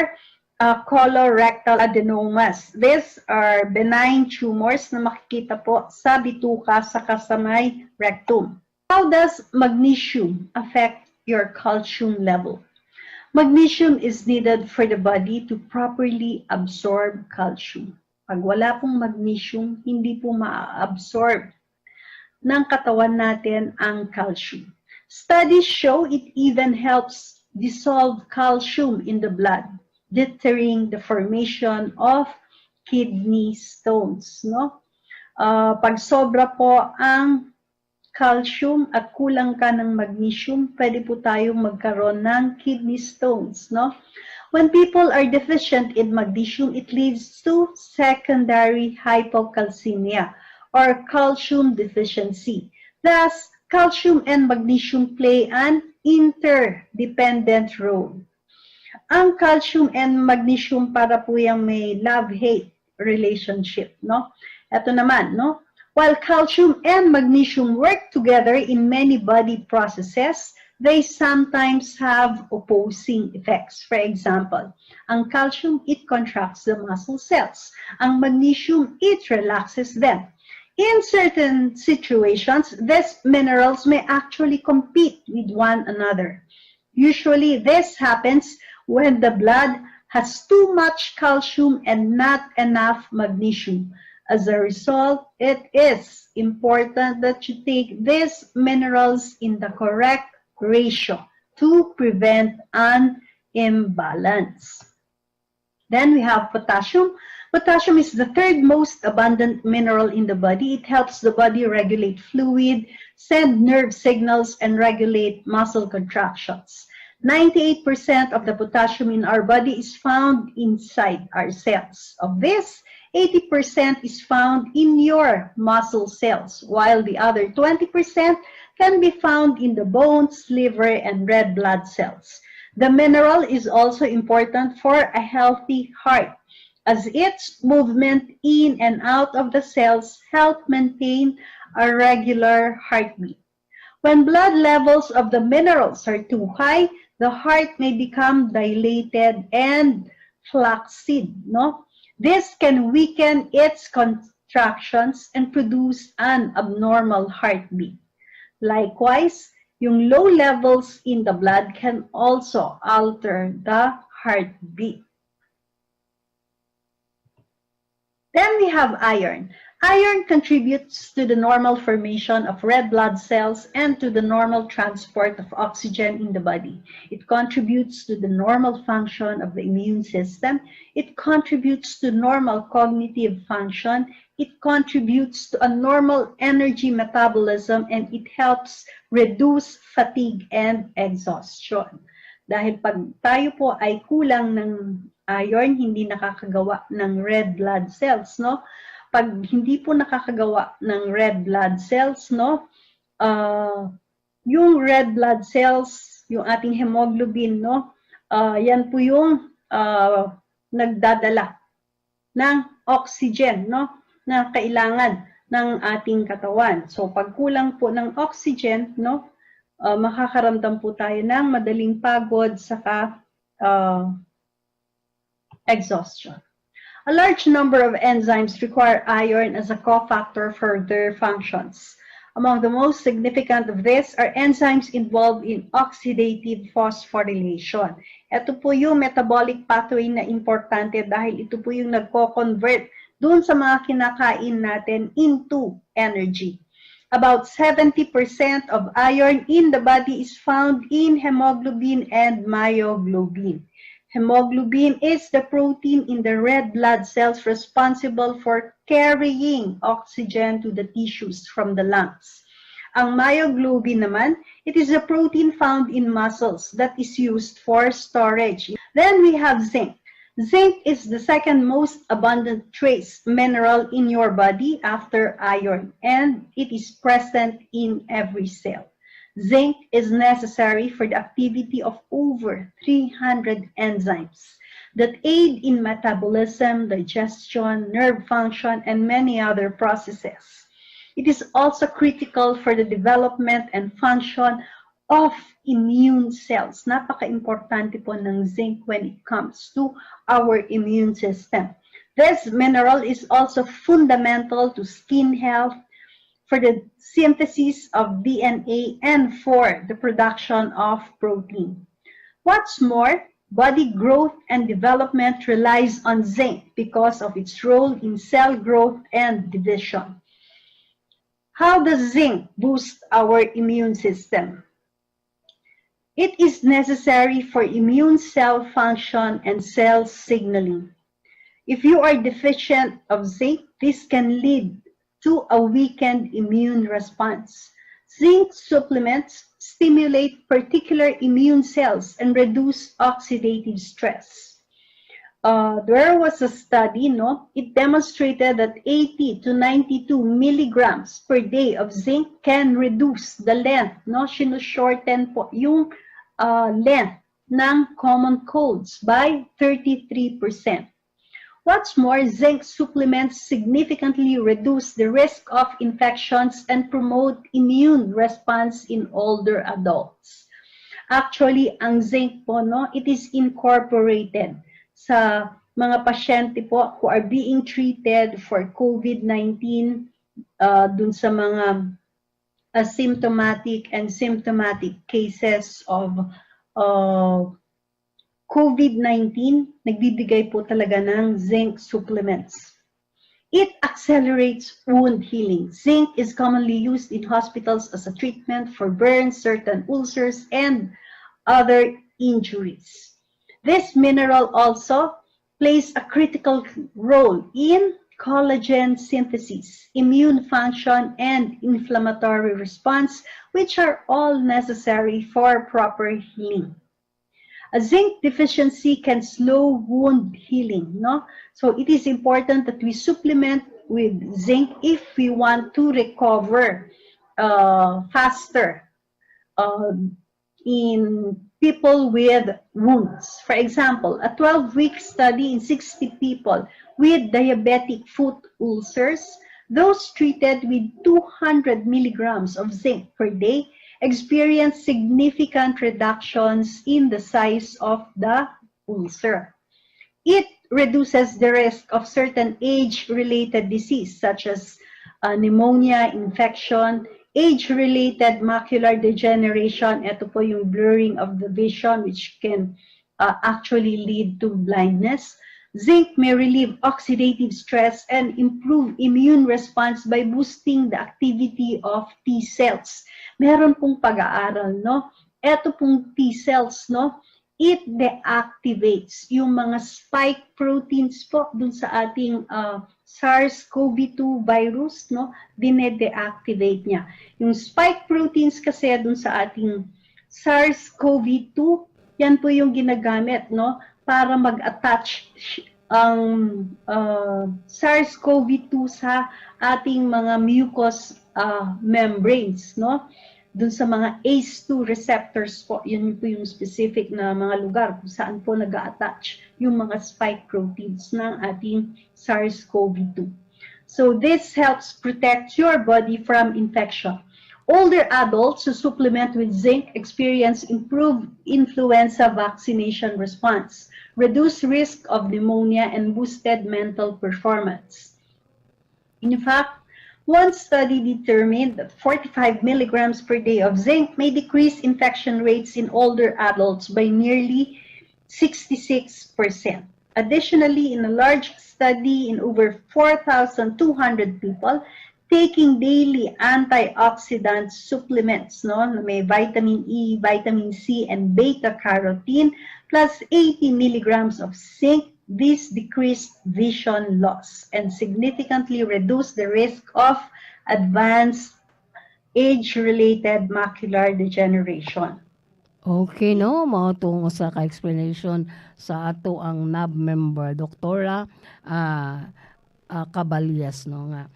Speaker 5: colorectal adenomas. These are benign tumors na makikita po sa bituka sa kasamay rectum. How does magnesium affect your calcium level? Magnesium is needed for the body to properly absorb calcium. Pag wala pong magnesium, hindi po ma-absorb ng katawan natin ang calcium. Studies show it even helps dissolve calcium in the blood, deterring the formation of kidney stones, no? Pag sobra po ang calcium at kulang ka ng magnesium, pwede po tayong magkaroon ng kidney stones, no? When people are deficient in magnesium, it leads to secondary hypocalcemia or calcium deficiency. Thus, calcium and magnesium play an interdependent role. Ang calcium and magnesium para po yung may love-hate relationship, no? Ito naman, no? While calcium and magnesium work together in many body processes, they sometimes have opposing effects. For example, ang calcium, it contracts the muscle cells. Ang magnesium, it relaxes them. In certain situations, these minerals may actually compete with one another. Usually, this happens when the blood has too much calcium and not enough magnesium. As a result, it is important that you take these minerals in the correct ratio to prevent an imbalance. Then we have potassium. Potassium is the third most abundant mineral in the body. It helps the body regulate fluid, send nerve signals, and regulate muscle contractions. 98% of the potassium in our body is found inside our cells. Of this, 80% is found in your muscle cells, while the other 20% can be found in the bones, liver, and red blood cells. The mineral is also important for a healthy heart, as its movement in and out of the cells help maintain a regular heartbeat. When blood levels of the minerals are too high, the heart may become dilated and flaccid, no? This can weaken its contractions and produce an abnormal heartbeat. Likewise, yung low levels in the blood can also alter the heartbeat. Then we have iron. Iron contributes to the normal formation of red blood cells and to the normal transport of oxygen in the body. It contributes to the normal function of the immune system. It contributes to normal cognitive function. It contributes to a normal energy metabolism, and it helps reduce fatigue and exhaustion. Dahil pag tayo po ay kulang ng iron, hindi nakakagawa ng red blood cells, no? Pag hindi po nakakagawa ng red blood cells, no, yung red blood cells, yung ating hemoglobin, no, yan po yung nagdadala ng oxygen, no, na kailangan ng ating katawan. So, pag kulang po ng oxygen, no, makakaramdam po tayo ng madaling pagod saka exhaustion. A large number of enzymes require iron as a cofactor for their functions. Among the most significant of these are enzymes involved in oxidative phosphorylation. Ito po yung metabolic pathway na importante dahil ito po yung nagko-convert dun sa mga kinakain natin into energy. About 70% of iron in the body is found in hemoglobin and myoglobin. Hemoglobin is the protein in the red blood cells responsible for carrying oxygen to the tissues from the lungs. Ang myoglobin naman, it is a protein found in muscles that is used for storage. Then we have zinc. Zinc is the second most abundant trace mineral in your body after iron, and it is present in every cell. Zinc is necessary for the activity of over 300 enzymes that aid in metabolism, digestion, nerve function, and many other processes. It is also critical for the development and function of immune cells. Napaka-importante po ng zinc when it comes to our immune system. This mineral is also fundamental to skin health, for the synthesis of DNA, and for the production of protein. What's more, body growth and development relies on zinc because of its role in cell growth and division. How does zinc boost our immune system? It is necessary for immune cell function and cell signaling. If you are deficient of zinc, this can lead to a weakened immune response. Zinc supplements stimulate particular immune cells, and reduce oxidative stress. There was a study, no? It demonstrated that 80 to 92 milligrams per day of zinc can reduce the length, no? Shorten po yung length ng common colds by 33%. What's more, zinc supplements significantly reduce the risk of infections and promote immune response in older adults. Actually, ang zinc po, no, it is incorporated sa mga pasyente po who are being treated for COVID-19 dun sa mga asymptomatic and symptomatic cases of COVID-19, nagbibigay po talaga ng zinc supplements. It accelerates wound healing. Zinc is commonly used in hospitals as a treatment for burns, certain ulcers, and other injuries. This mineral also plays a critical role in collagen synthesis, immune function, and inflammatory response, which are all necessary for proper healing. A zinc deficiency can slow wound healing, no? So it is important that we supplement with zinc if we want to recover faster in people with wounds. For example, a 12-week study in 60 people with diabetic foot ulcers, those treated with 200 milligrams of zinc per day experienced significant reductions in the size of the ulcer. It reduces the risk of certain age-related disease such as pneumonia, infection, age-related macular degeneration, ito po yung blurring of the vision which can actually lead to blindness. Zinc may relieve oxidative stress and improve immune response by boosting the activity of T cells. Meron pong pag-aaral, no? Ito pong T cells, no? It deactivates yung mga spike proteins po dun sa ating SARS-CoV-2 virus, no? Dine-deactivate niya. Yung spike proteins kasi dun sa ating SARS-CoV-2, yan po yung ginagamit, no? Para mag-attach ang SARS-CoV-2 sa ating mga mucous membranes, no? Dun sa mga ACE2 receptors po, yun po yung specific na mga lugar kung saan po nag-attach yung mga spike proteins ng ating SARS-CoV-2. So this helps protect your body from infection. Older adults who supplement with zinc experience improved influenza vaccination response, reduced risk of pneumonia, and boosted mental performance. In fact, one study determined that 45 milligrams per day of zinc may decrease infection rates in older adults by nearly 66%. Additionally, in a large study in over 4,200 people, taking daily antioxidant supplements, no, may vitamin E, vitamin C, and beta-carotene, plus 80 milligrams of zinc, this decreased vision loss and significantly reduced the risk of advanced age-related macular degeneration.
Speaker 4: Okay, no? Mautungo sa ka-explanation sa ato ang NAB member, Doktora Caballas, no nga.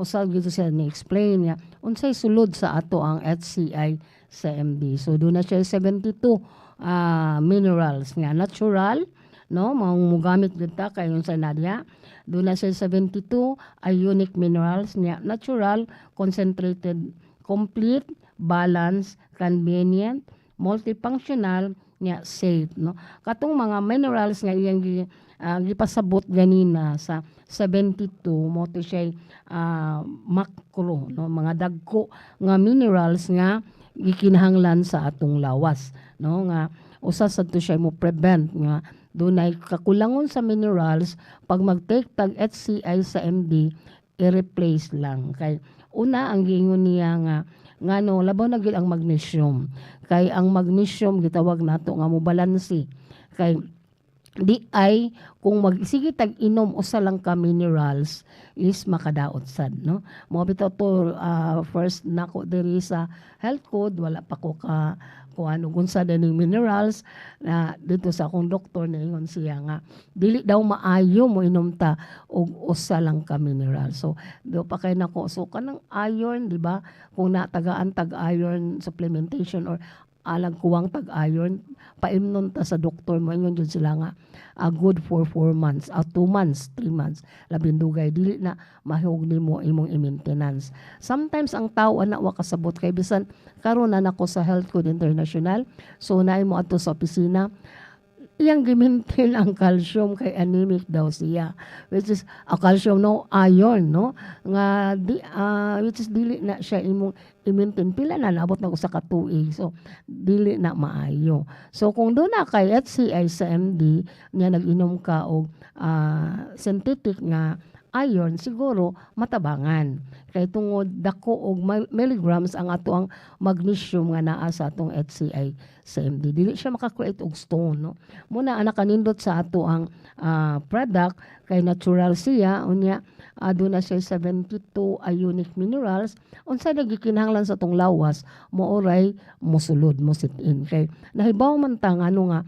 Speaker 4: Usab gito siya ni-explain niya unsay sulod sa ato ang Hcibiz Cmd. So doon na siya 72 minerals nga natural, no, magamit kita kay sa Nadia. Doon na siya 72 ionic minerals nga natural, concentrated, complete, balanced, convenient, multifunctional, nga safe, no. Katong mga minerals nga iyang gipasabot ganina sa 72 mo to siya makro, no, mga dagko nga minerals nga gikinahanglan sa atong lawas, no, nga usa sa to siya mo prevent nga dunay kakulangon sa minerals pag mag-take tag Hcibiz Cmd i-replace lang kay una ang giingon niya nga ngano labaw na gyud ang magnesium kay ang magnesium gitawag nato nga mo balansi kay di ay kung sige tag-inom usa lang ka minerals is makadaot sad, no? Mo bitaw to first nako diri sa health code, wala pa ko ka kung ano unsa daning minerals na dito sa akong doktor ningon siya nga dili daw maayo mo inom ta og usa lang ka mineral. So do pa kay nako so kanang iron, di ba? Kung natagaan tag iron supplementation or alang kuwang tag-iron, paimnon ta sa doktor mo, ingon dyan sila nga, good for 4 months, 2 months, 3 months, labindugay, dili na mahug ni mo imong i-maintenance. Sometimes ang tao na wa kasabot kay bisan karon na nako sa Health Code International, so naay mo ato sa opisina, iyang gimintin ang calcium kay anemic daw siya, which is a calcium no iron, no nga which is dili na siya imong i-maintain pila na naabot na ko sa katuig, so dili na maayo. So kung doon na kay Hcibiz Cmd niya nag-inom ka og synthetic nga iron, siguro matabangan kay tungod dako og milligrams ang ato ang magnesium nga naa sa atong Hcibiz Cmd, dili siya maka-create og stone, no? Muna anak kanindot sa ato ang product kay natural siya unya doon na siya 72 ionic minerals unsa na gikinahanglan sa atong lawas mo oray mosulod mo sit-in kay nahibaw man ta ano nga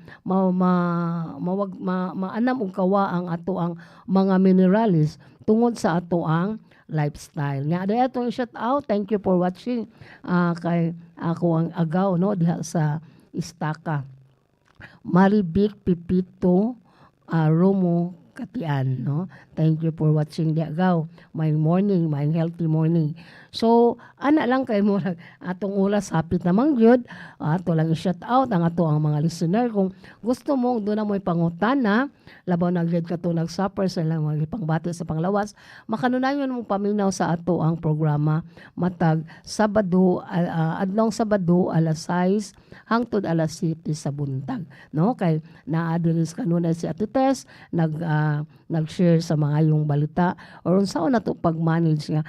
Speaker 4: maanam og kawa ang ato ang mga minerals tungod sa ato ang lifestyle. Nga day atong shout out. Thank you for watching. Kay ako ang agaw no diha sa Istaka. Maribik Pipito Romo Katian, no? Thank you for watching the agaw. My morning, my healthy morning. So, ana lang kay mo atong oras hapit namang gyud. Ato lang i-shout out ang ato ang mga listener kung gusto mo doon na mo'y pangutana labaw na gyud kato nag-supper sa lang mga pangbati sa panglawas, makanunayon mo paminaw sa ato ang programa matag Sabado adlong Sabado alas 6 hangtod alas 7 sa buntag, no? Kay naa diri kanunay si Ate Tess nag-share sa mga yung balita or unsaon nato pag-manage nga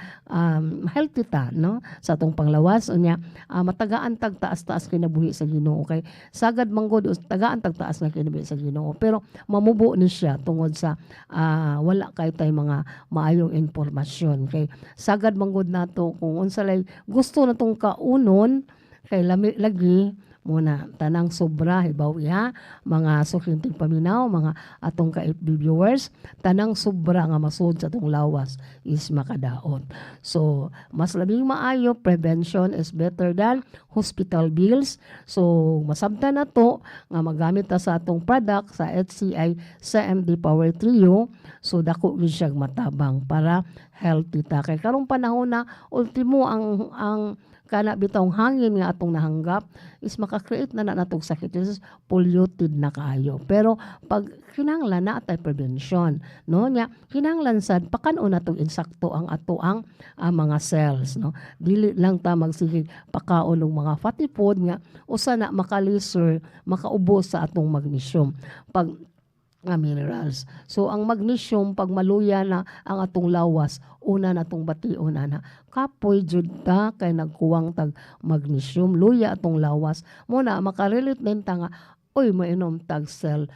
Speaker 4: healthy ta, no? Sa atong panglawas unya matagaan tag taas-taas kinabuhi sa Ginoo kay sagad manggod tagaan tag taas nga kinabuhi sa Ginoo pero mamubo ni siya tungod sa wala kay tay mga maayong impormasyon kay sagad manggod nato kung unsa lay gusto natong kaunon kay lagi muna tanang sobra hibaw iha mga sukintig paminaw mga atong ka-FB viewers tanang sobra nga masud sa atong lawas is makadaot. So mas labing maayo prevention is better than hospital bills. So masabtan na to nga magamit ta sa atong product sa Hcibiz Cmd Power Trio so dako gyud siya matabang para healthy ta kay karong panahon na ultimo ang kana bitong hangin nga atong nahanggap is maka-create na natong sakit is polluted na kaayo pero pag kinahanglan na atay prevention no nya kinahanglan sad pakan-on natong insakto ang ato ang mga cells no dili lang ta magsige pakaon og mga fatty food nga usa na makalisir makaubos sa atong magnesium pag nga minerals. So ang magnesium pag maluya na ang atong lawas una natong bation ana kapoy jud ta kay nagkuwang tag magnesium luya atong lawas mo na makarelate din ta nga oy mainom tag cell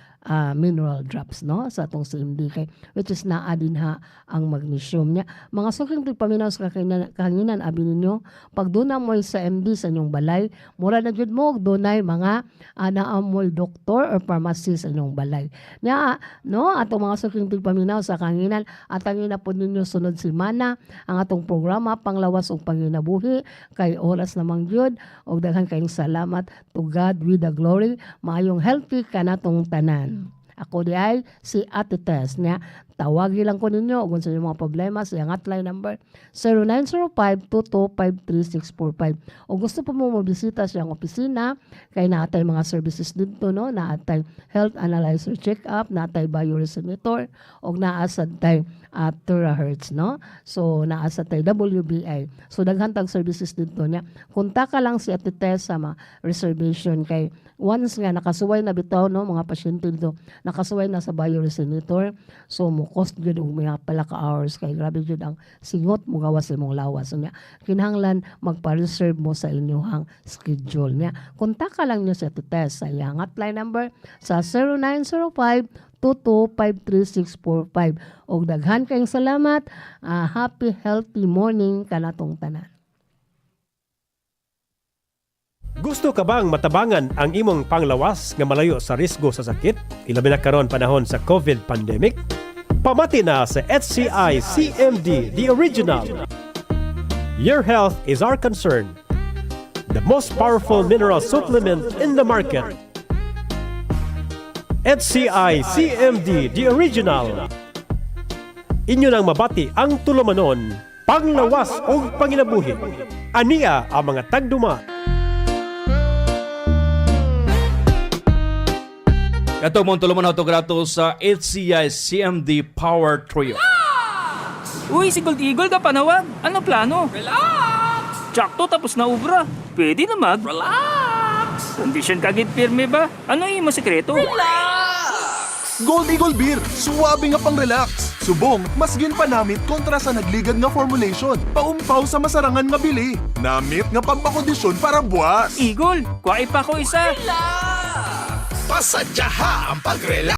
Speaker 4: mineral drops no sa atong CMD kay which is naa din ha ang magnesium niya mga suking tigpaminaw sa kahanginan abi ninyo pag duna mo sa MD sa inyong balay mura na jud mo dunay mga naamoy doktor or pharmacist sa inyong balay nya no atong mga suking tigpaminaw sa kahanginan at ang ina po ninyo sunod semana ang atong programa panglawas ug panginabuhi kay oras namang jud og daghan kayong salamat to God with the glory maayong healthy kanatong tanan. Ako di ay si Ate Tess niya. Tawagi lang ko ninyo kung sa mga problema sa iyang hotline number 0905-2253-645. O gusto po mo mabisita sa iyang opisina, kay naatay mga services dito, no? Naatay health analyzer check-up, naatay bioresonator, o naasad tay terahertz, no? So, naasad tay WBI. So, daghantag services dito niya. Kunta ka lang si Ate Tess sa reservation kay once nga nakasuway na bitaw, no? Mga pasyente dito, nakasuway na sa bioresonator, so mo cost gyud og mga pala ka hours kay grabe gyud ang singot mo gawas imong lawas niya kinahanglan magpa-reserve mo sa inyong schedule niya kontak ka lang niyo sa Ate Tess sa iyang hotline number sa 0917-2253-645. Og daghan kayong salamat. Happy healthy morning kanatong tanan.
Speaker 3: Gusto ka bang matabangan ang imong panglawas nga malayo sa risgo sa sakit? Ilabi na karon panahon sa COVID pandemic? Pamati na sa Hcibiz Cmd, the original. Your health is our concern. The most powerful mineral supplement in the market. Hcibiz Cmd, the original. Inyo nang mabati ang tulumanon, panglawas o panginabuhi. Aniya ang mga tagduma.
Speaker 2: Ito mong tuluman autograto sa Hcibiz Cmd Power Trio.
Speaker 6: Uy, si Gold Eagle ka panawag. Ano plano? Relax! Tsakto tapos na ubra. Pwede na mag. Relax! Condition kagit pirme ba? Ano yung sekreto?
Speaker 7: Gold Eagle Beer, suwabe nga pang relax. Subong, mas pa namit kontra sa nagligad nga formulation. Paumpaw sa masarangan nga bili. Namit nga pagpakondisyon para buwas.
Speaker 6: Eagle, kuha pa ko isa.
Speaker 2: Pasadyaha ang pag-relax.